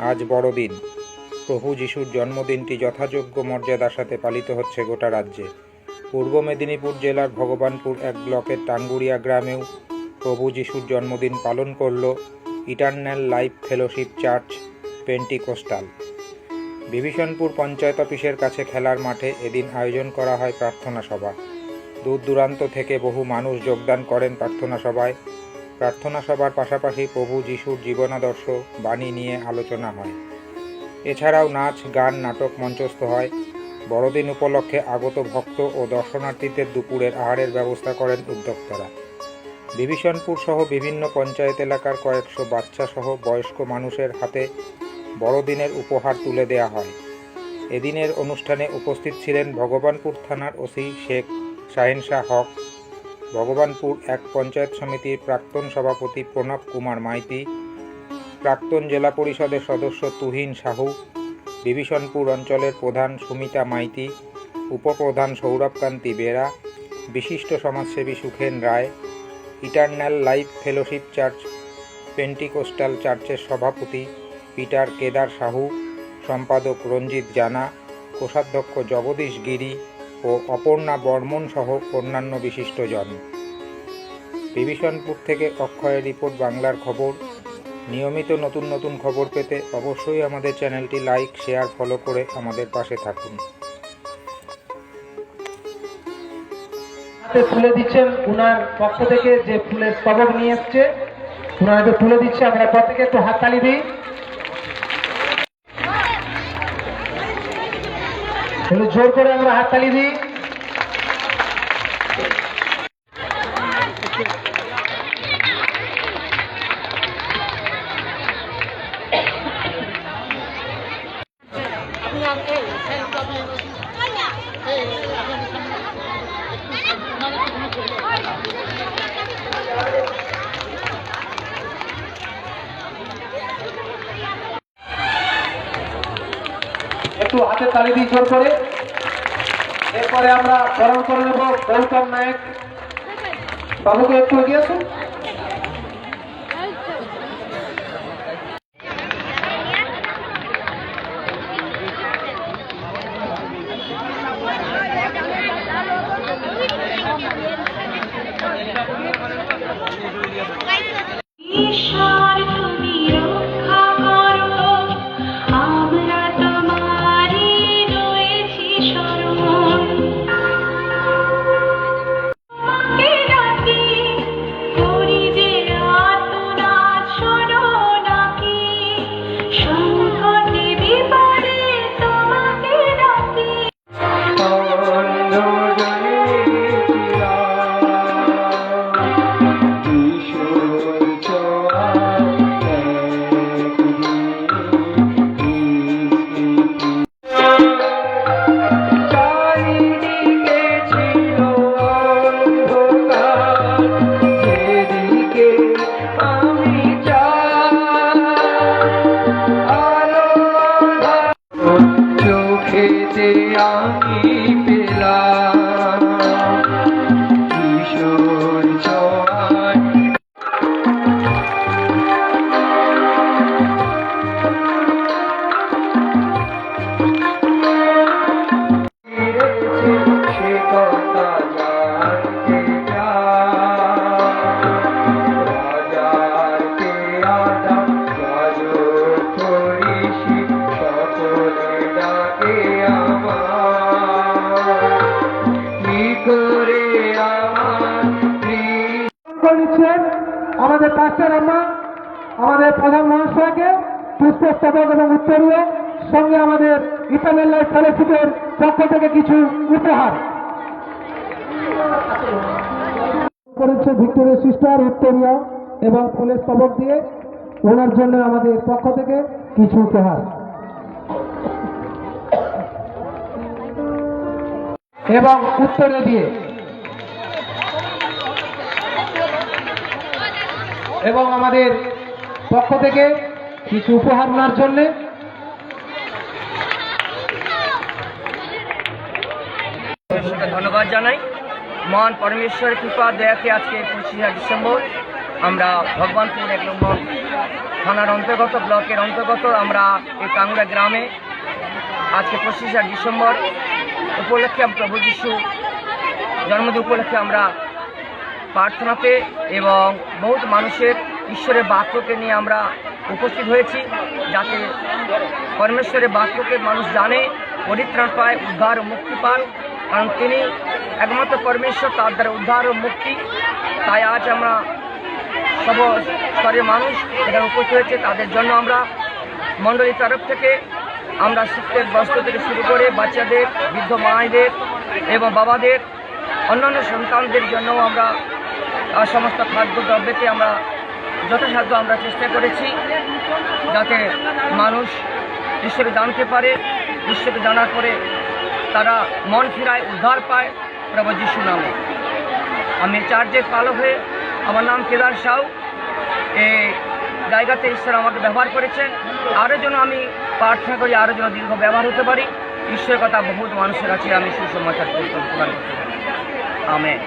আজ বড়দিন। প্রভু যিশুর জন্মদিনটি যথাযোগ্য মর্যাদার সাথে পালিত হচ্ছে গোটা রাজ্যে। পূর্ব মেদিনীপুর জেলার ভগবানপুর এক ব্লকের টাঙ্গুরিয়া গ্রামেও প্রভু যিশুর জন্মদিন পালন করল ইটারন্যাল life fellowship church পেন্টিকোস্টাল। Bibhishanpur panchayat অফিসের কাছে খেলার মাঠে এদিন আয়োজন করা হয় প্রার্থনা সভা। দূর দূরান্ত থেকে বহু মানুষ যোগদান করেন প্রার্থনা সভায়। প্রার্থনা সভার পাশাপাশি প্রভু যিশুর জীবনাদর্শ বাণী নিয়ে আলোচনা হয়। এছাড়াও নাচ, গান, নাটক মঞ্চস্থ হয়। বড়দিন উপলক্ষে আগত ভক্ত ও দর্শনার্থীদের দুপুরের আহারের ব্যবস্থা করেন উদ্যোক্তারা। বিভীষণপুর সহ বিভিন্ন পঞ্চায়েত এলাকার কয়েকশো বাচ্চা সহ বয়স্ক মানুষের হাতে বড়দিনের উপহার তুলে দেয়া হয়। এদিনের অনুষ্ঠানে উপস্থিত ছিলেন ভগবানপুর থানার ওসি শেখ শাহেনশাহ হক, ভগবানপুর এক পঞ্চায়েত সমিতির প্রাক্তন সভাপতি প্রণব কুমার মাইতি, প্রাক্তন জেলা পরিষদের সদস্য তুহিন সাহু, বিভীষণপুর অঞ্চলের প্রধান সুমিতা মাইতি, উপপ্রধান সৌরভকান্তি বেরা, বিশিষ্ট সমাজসেবী সুখেন রায়, ইটারন্যাল লাইফ ফেলোশিপ চার্চ পেন্টিকোস্টাল চার্চের সভাপতি পিটার কেদার সাহু, সম্পাদক রঞ্জিত জানা, কোষাধ্যক্ষ জগদীশ গিরি ও অপর্ণা বর্মন সহ অন্যান্য বিশিষ্টজন। বিভীষণপুর থেকে অক্ষয়ের রিপোর্ট, বাংলার খবর। নিয়মিত নতুন নতুন খবর পেতে অবশ্যই আমাদের চ্যানেলটি লাইক, শেয়ার, ফলো করে আমাদের পাশে থাকুন। তুলে দিচ্ছেন উনার পক্ষ থেকে যে ফুলের স্তবক নিয়ে এসছে, উনাকে তুলে দিচ্ছে। আমরা প্রত্যেকে একটু হাততালি দিই, জোর করে আমরা হাততালি দিই। একটু হাতের তালি দিয়ে জোর করে। এরপরে আমরা বরণ করে নেব গৌতম নায়ক বাবুকে। একটু এগিয়ে আসুন। আমাদের পাস্টার আম্মা, আমাদের প্রধান মহাশয়কে পুষ্পস্তবক এবং উত্তরীয়, সঙ্গে আমাদের ইটারন্যাল লাইফ ফেলোশিপের পক্ষ থেকে কিছু উপহার করেছে। ভিক্টোরিয়া সিস্টার উত্তরীয় এবং ফুলের স্তবক দিয়ে ওনার জন্য আমাদের পক্ষ থেকে কিছু উপহার এবং উত্তরে দিয়ে এবং আমাদের পক্ষ থেকে কিছু উপহার নেওয়ার জন্য ধন্যবাদ জানাই। মহান পরমেশ্বরের কৃপা দয়াকে আজকে 25শে ডিসেম্বর আমরা ভগবানপুর 1 নম্বর থানার অন্তর্গত, ব্লকের অন্তর্গত আমরা এই টাঙ্গুড়িয়া গ্রামে আজকে 25শে ডিসেম্বর উপলক্ষে প্রভু যিশু জন্মদিন উপলক্ষে আমরা প্রার্থনাতে এবং বহুত মানুষের ঈশ্বরের বাক্যকে নিয়ে আমরা উপস্থিত হয়েছি, যাতে পরমেশ্বরের বাক্যকে মানুষ জানে, পরিত্রাণ পায়, উদ্ধার ও মুক্তি পান। কারণ তিনি একমাত্র পরমেশ্বর, তার দ্বারা উদ্ধার ও মুক্তি। তাই আজ আমরা সব স্তরের মানুষ এখানে উপস্থিত হয়েছে, তাদের জন্য আমরা মণ্ডলীর তরফ থেকে আমরা শিশুদের বস্ত্র থেকে শুরু করে বাচ্চাদের, বৃদ্ধ মায়েদের এবং বাবাদের, অন্যান্য সন্তানদের জন্য আমরা সমস্ত খাদ্যদ্রব্যতে আমরা যথাসাধ্য আমরা চেষ্টা করেছি, যাতে মানুষ ঈশ্বরকে জানতে পারে, ঈশ্বরকে জানার পরে তারা মন ফিরায়, উদ্ধার পায় প্রভু যিশু নামে। আমি চার্চের পালক হয়ে, আমার নাম কেদার সাউ। এই জায়গাতে ঈশ্বর আমাকে ব্যবহার করেছেন, আরও যেন আমি প্রার্থনা করি, আরও যেন দীর্ঘ ব্যবহার হতে পারি। ঈশ্বরের কথা বহুত মানুষের কাছে আমি সুসমাচার প্রদান করতে পারি। আমেন।